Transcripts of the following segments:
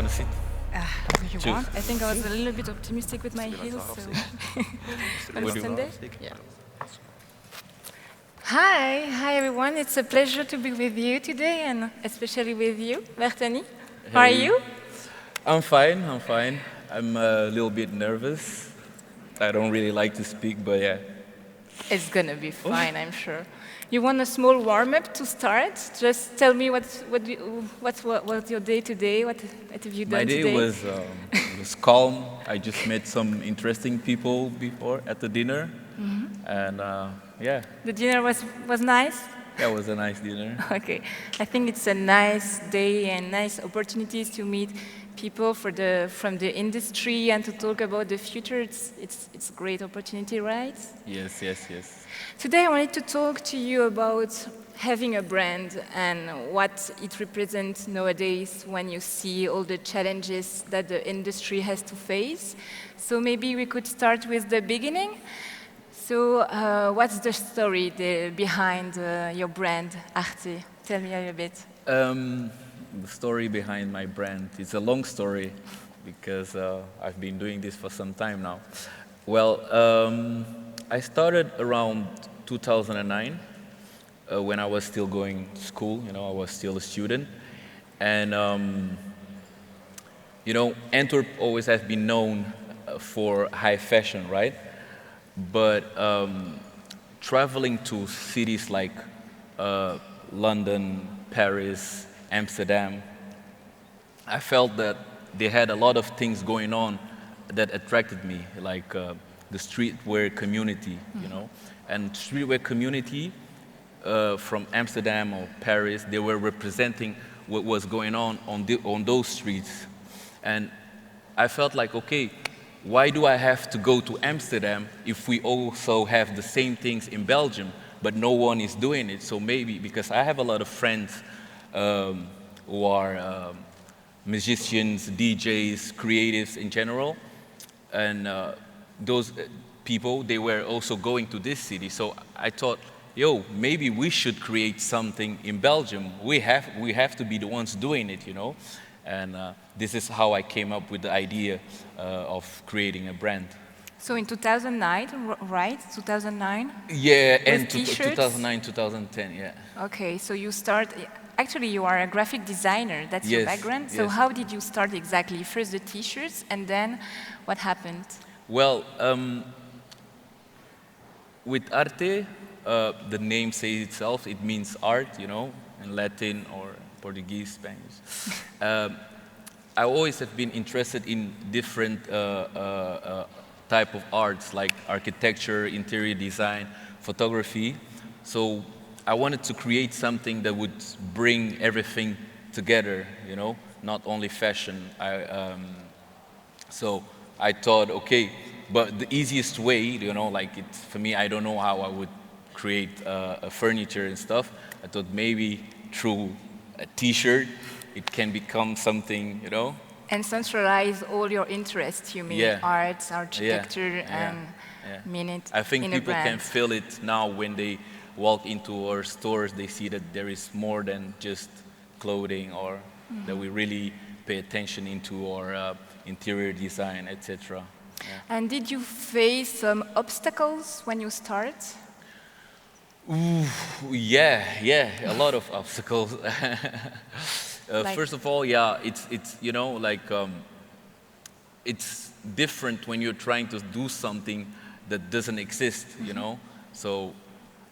gonna sit? You Choose. want? I think I was a little bit optimistic with my heels, so. Understand it? Yeah. Hi everyone. It's a pleasure to be with you today, and especially with you, Bertony. How are Hey. you? I'm fine, I'm fine. I'm a little bit nervous. I don't really like to speak, but yeah. It's gonna be fine, I'm sure. You want a small warm-up to start? Just tell me what was your day today? What have you My done day today? was calm. I just met some interesting people before at the dinner. And yeah, The dinner was nice? that was a nice dinner. Okay, I think it's a nice day and nice opportunities to meet people from the industry and to talk about the future. It's a great opportunity, right? Yes, yes, yes. Today I wanted to talk to you about having a brand and what it represents nowadays when you see all the challenges that the industry has to face. So maybe we could start with the beginning. So what's the story behind your brand, Arte? Tell me a little bit. The story behind my brand, it's a long story because I've been doing this for some time now. Well, I started around 2009 when I was still going to school, I was still a student. And, Antwerp always has been known for high fashion, right? But traveling to cities like London, Paris, Amsterdam, I felt that they had a lot of things going on that attracted me, like the streetwear community, And streetwear community from Amsterdam or Paris, they were representing what was going on those streets. And I felt like, okay, why do I have to go to Amsterdam if we also have the same things in Belgium, but no one is doing it? So maybe, because I have a lot of friends who are musicians, DJs, creatives in general, and those people, they were also going to this city. So I thought, maybe we should create something in Belgium. We have to be the ones doing it, And this is how I came up with the idea of creating a brand. So in 2009, right? 2009? Yeah, and 2009, 2010, yeah. Okay, so actually you are a graphic designer, that's your background. So yes. how did you start exactly? First the t-shirts, and then what happened? Well, with Arte, the name says itself, it means art, in Latin or Portuguese, Spanish. I always have been interested in different type of arts, like architecture, interior design, photography. So I wanted to create something that would bring everything together, not only fashion. So I thought, okay, but the easiest way, for me, I don't know how I would create a furniture and stuff. I thought maybe through a t-shirt, it can become something, And centralize all your interests, you mean arts, architecture, and mean it I think in people a brand. can feel it now when they walk into our stores. They see that there is more than just clothing, or that we really pay attention into our interior design, etc. Yeah. And did you face some obstacles when you start? Ooh, yeah, a lot of obstacles. First of all, it's it's different when you're trying to do something that doesn't exist, So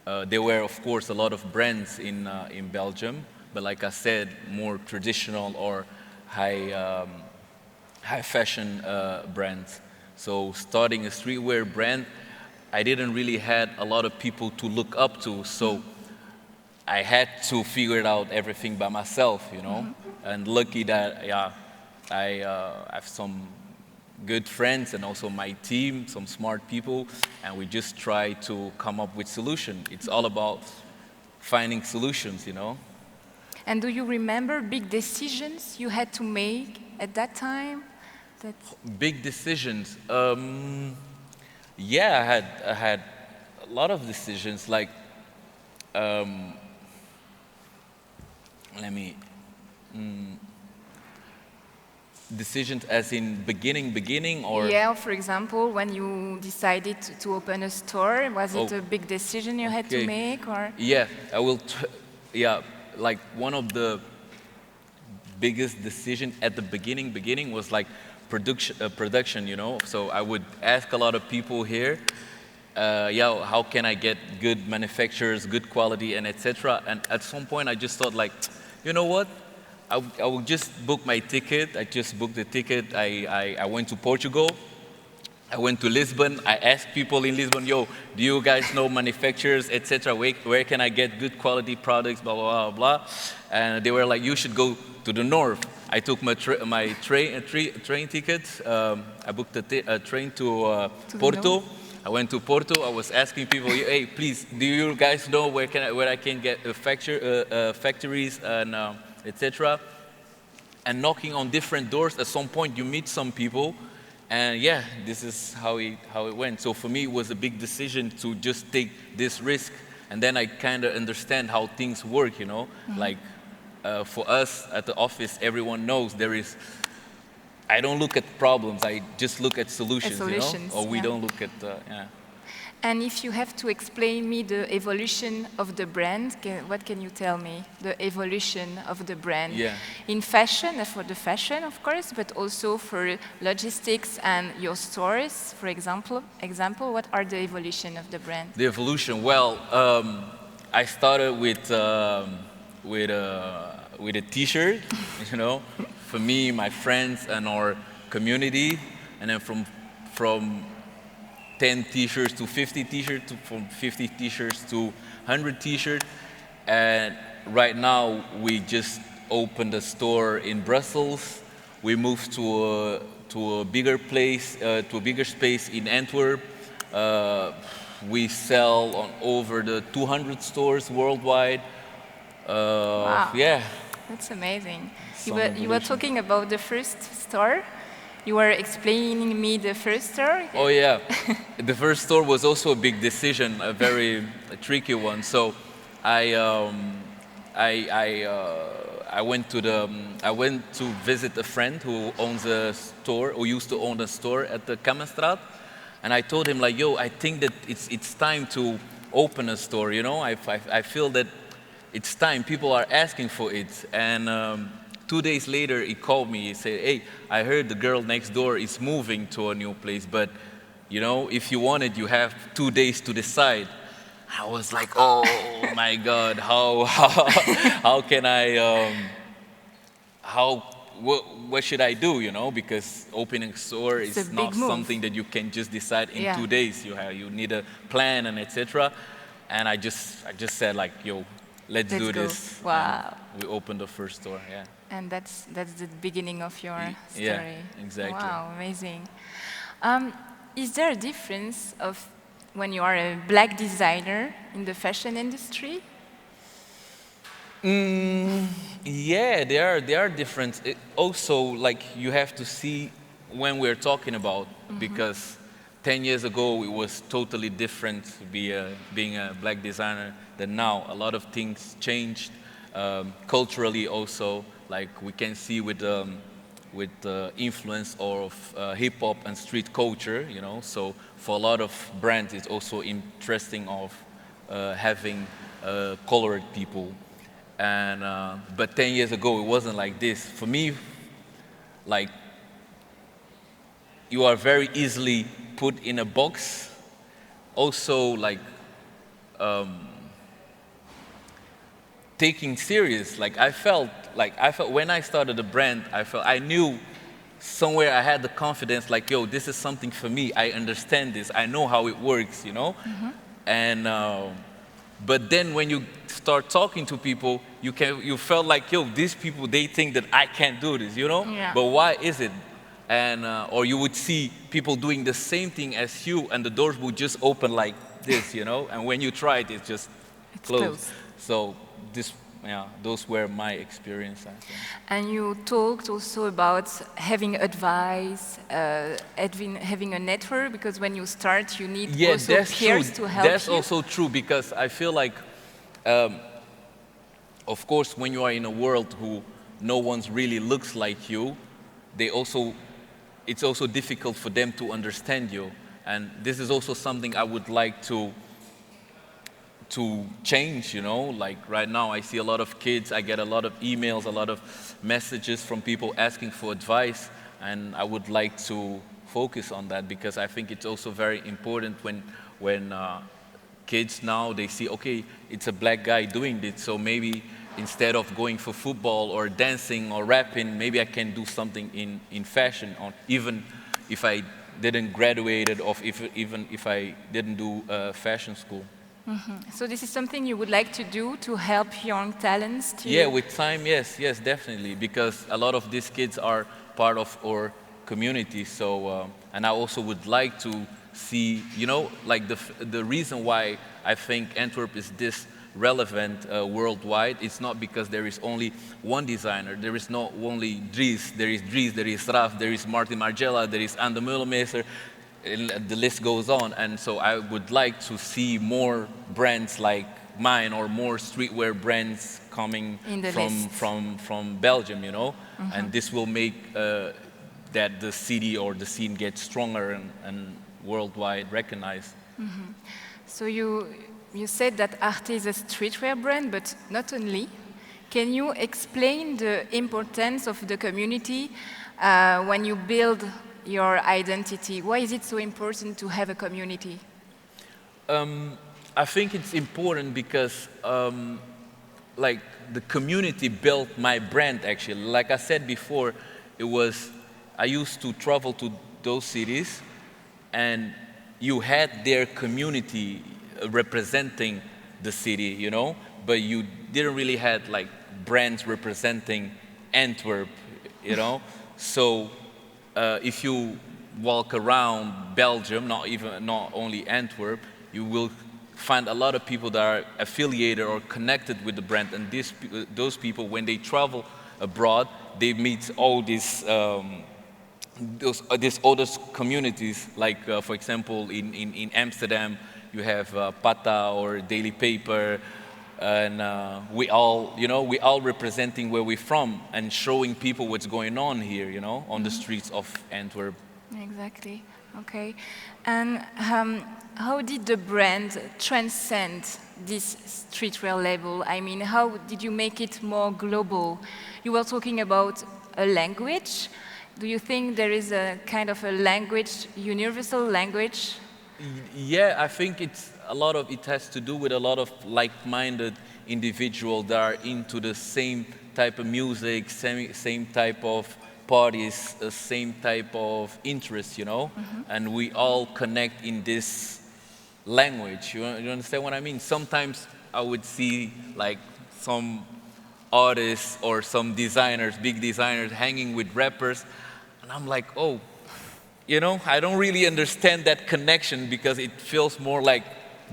there were, of course, a lot of brands in Belgium, but like I said, more traditional or high fashion brands. So starting a streetwear brand, I didn't really had a lot of people to look up to, so I had to figure it out everything by myself, And lucky that, I have some good friends and also my team, some smart people, and we just try to come up with solutions. It's all about finding solutions, And do you remember big decisions you had to make at that time? Big decisions. Yeah, I had a lot of decisions. Like, let me. Decisions as in beginning, or? Yeah, for example, when you decided to open a store, was it Oh, a big decision you had to okay. make, or? Yeah, I will. Yeah, like one of the biggest decision at the beginning was like production. You know, so I would ask a lot of people here. Yeah, how can I get good manufacturers, good quality, and etc. And at some point, I just thought like, you know what? I will just book my ticket. I just booked the ticket. I went to Portugal. I went to Lisbon. I asked people in Lisbon, yo, do you guys know manufacturers, etc. Where can I get good quality products, blah, blah, blah, blah. And they were like, you should go to the north. I took my train ticket. I booked a train to To the Porto. north? I went to Porto. I was asking people, hey, please, do you guys know where I can get factories and etc. And knocking on different doors. At some point, you meet some people, and yeah, this is how it went. So for me, it was a big decision to just take this risk, and then I kind of understand how things work. You know, like for us at the office, everyone knows there is. I don't look at problems. I just look at solutions. Solutions, or we yeah. don't look at yeah. And if you have to explain me the evolution of the brand, what can you tell me? The evolution of the brand Yeah. in fashion, for the fashion, of course, but also for logistics and your stores, for example. What are the evolution of the brand? The evolution. Well, I started with a T-shirt, you know, for me, my friends, and our community, and then from 10 T-shirts to 50 T-shirts, from 50 T-shirts to 100 T-shirts, and right now we just opened a store in Brussels. We moved to a bigger place, to a bigger space in Antwerp. We sell on over the 200 stores worldwide. Wow. Yeah. That's amazing. Some You were evolution. talking about the first store. You were explaining me the first store. Oh yeah, the first store was also a big decision, a very tricky one. So I went to visit a friend who owns a store, who used to own a store at the Kammenstraat, and I told him like, yo, I think that it's time to open a store. You know, I feel that it's time. People are asking for it, and 2 days later, he called me. He said, hey, I heard the girl next door is moving to a new place, but, you know, if you want it, you have 2 days to decide. I was like, oh, my God, how can I, what should I do, you know? Because opening a store It's a is big not move. something that you can just decide in Yeah. 2 days. You need a plan and etc. And I just said like, yo, let's do go. this. Wow. And we opened the first store, yeah. And that's the beginning of your story. Yeah, exactly. Wow, amazing. Is there a difference of when you are a black designer in the fashion industry? Yeah, they are different. Also, like you have to see when we're talking about, because 10 years ago it was totally different to be being a black designer than now. A lot of things changed culturally also. Like we can see with the influence of hip hop and street culture, you know. So for a lot of brands, it's also interesting of having colored people. And but 10 years ago, it wasn't like this. For me, like you are very easily put in a box. Also, like taking serious. Like I felt when I started the brand, I knew somewhere I had the confidence. Like, yo, this is something for me. I understand this. I know how it works. You know, and. But then when you start talking to people, you felt like, yo, these people, they think that I can't do this, you know? Yeah. But why is it? And, or you would see people doing the same thing as you, and the doors would just open like this, you know? And when you try it, it's just It's closed. closed. So those were my experience, I think. And you talked also about having advice, having a network, because when you start, you need also peers to help That's you. also true, because I feel like, of course, when you are in a world who no one really looks like you, it's also difficult for them to understand you. And this is also something I would like to change, you know. Like right now I see a lot of kids, I get a lot of emails, a lot of messages from people asking for advice, and I would like to focus on that because I think it's also very important when kids now, they see, okay, it's a black guy doing this, so maybe instead of going for football or dancing or rapping, maybe I can do something in fashion, or even if I didn't graduate or even if I didn't do fashion school. So this is something you would like to do to help young talents to... Yeah, with time, yes, definitely, because a lot of these kids are part of our community. So, and I also would like to see, you know, like the reason why I think Antwerp is this relevant worldwide, it's not because there is only one designer. There is not only Dries, there is Raf, there is Martin Margiela, there is Anne de Meulemeester. The list goes on, and so I would like to see more brands like mine or more streetwear brands coming from Belgium, you know, and this will make that the city or the scene gets stronger and worldwide recognized. So you said that Arte is a streetwear brand, but not only. Can you explain the importance of the community when you build your identity? Why is it so important to have a community? I think it's important because like the community built my brand actually. Like I said before, I used to travel to those cities and you had their community representing the city, you know, but you didn't really had like brands representing Antwerp, you know. So if you walk around Belgium, not only Antwerp, you will find a lot of people that are affiliated or connected with the brand. And those people, when they travel abroad, they meet all these other communities. Like for example, in Amsterdam, you have Pata or Daily Paper, and we all representing where we're from and showing people what's going on here, you know, on the streets of Antwerp. Exactly. Okay. And how did the brand transcend this streetwear label? I mean, how did you make it more global? You were talking about a language. Do you think there is a kind of a language, universal language? Yeah, I think it has to do with a lot of like-minded individuals that are into the same type of music, same type of parties, same type of interests, you know, and we all connect in this language. You understand what I mean? Sometimes I would see like some artists or some designers, big designers, hanging with rappers, and I'm like, oh, you know, I don't really understand that connection because it feels more like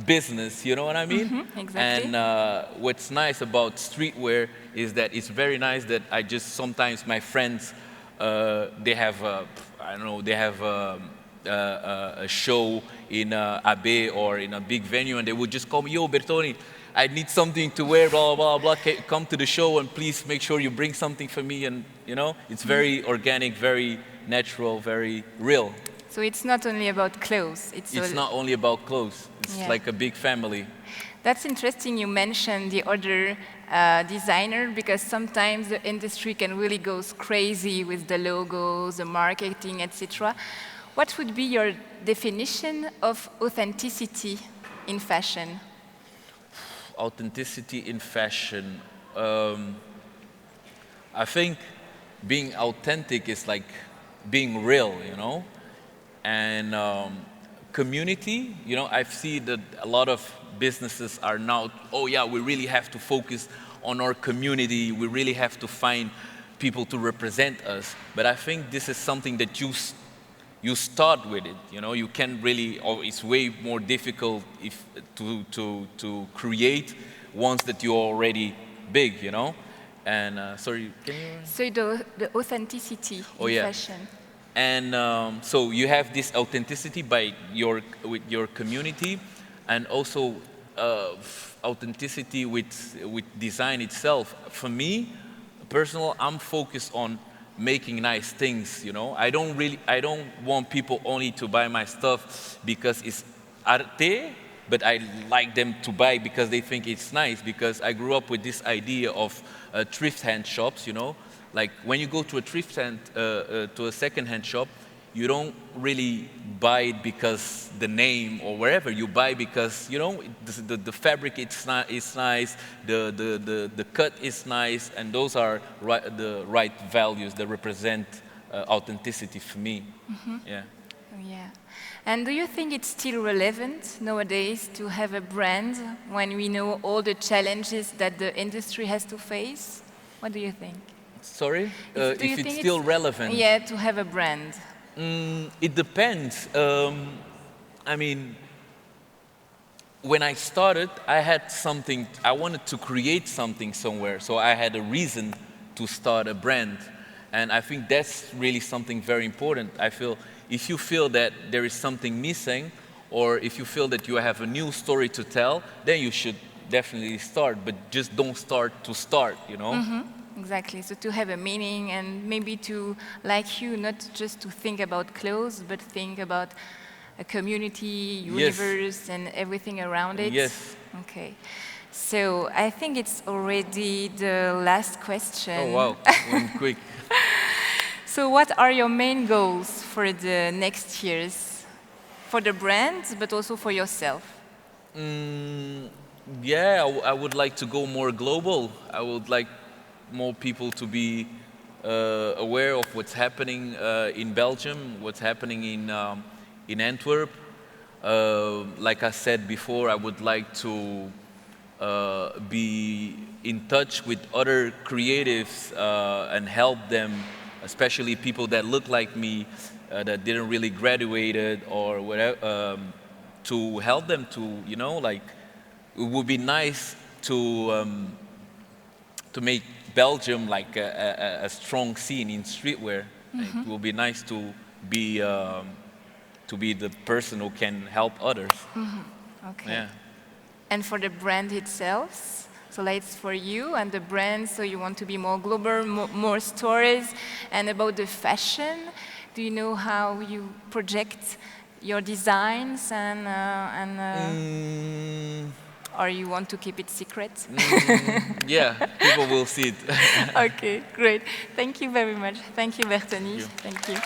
business, you know what I mean? Exactly. And what's nice about streetwear is that it's very nice that sometimes my friends, they have, a show in Abbé or in a big venue, and they would just call me, yo, Bertony, I need something to wear, blah, blah, blah, blah, come to the show and please make sure you bring something for me. And, you know, it's very organic, very natural, very real. So it's not only about clothes. It's not only about clothes. It's like a big family. That's interesting you mentioned the other designer, because sometimes the industry can really go crazy with the logos, the marketing, etc. What would be your definition of authenticity in fashion? Authenticity in fashion. I think being authentic is like being real, you know? And community, you know, I've seen that a lot of businesses are now, oh yeah, we really have to focus on our community, we really have to find people to represent us. But I think this is something that you start with it, you know, you can't really, or it's way more difficult to create once that you're already big, you know? And sorry, can you? So the authenticity in fashion. And so you have this authenticity with your community, and also authenticity with design itself. For me, personal, I'm focused on making nice things, you know. I don't want people only to buy my stuff because it's arte, but I like them to buy because they think it's nice, because I grew up with this idea of thrift hand shops, you know. Like when you go to a thrift hand, to a second-hand shop, you don't really buy it because the name or wherever. You buy because, you know, the fabric is nice, the cut is nice, and those are the right values that represent authenticity for me. Yeah. Yeah. And do you think it's still relevant nowadays to have a brand when we know all the challenges that the industry has to face? What do you think? Sorry? If it's still relevant? Yeah, to have a brand. It depends. I mean, when I started, I had something, I wanted to create something somewhere, so I had a reason to start a brand. And I think that's really something very important. I feel if you feel that there is something missing, or if you feel that you have a new story to tell, then you should definitely start, but just don't start to start, you know? Exactly, so to have a meaning and maybe to, like you, not just to think about clothes, but think about a community, universe, and everything around it. Yes. Okay. So I think it's already the last question. Oh, wow, went quick. So what are your main goals for the next years? For the brand, but also for yourself? Yeah, I would like to go more global. I would like more people to be aware of what's happening in Belgium, what's happening in Antwerp. Like I said before, I would like to be in touch with other creatives and help them, especially people that look like me, that didn't really graduated or whatever, to help them to, you know, like, it would be nice to make Belgium like a strong scene in streetwear. It will be nice to be the person who can help others. Okay. Yeah. And for the brand itself, so it's for you and the brand, so you want to be more global, more stories. And about the fashion, do you know how you project your designs or you want to keep it secret? Yeah, people will see it. Okay, great. Thank you very much. Thank you, Bertony. Thank you.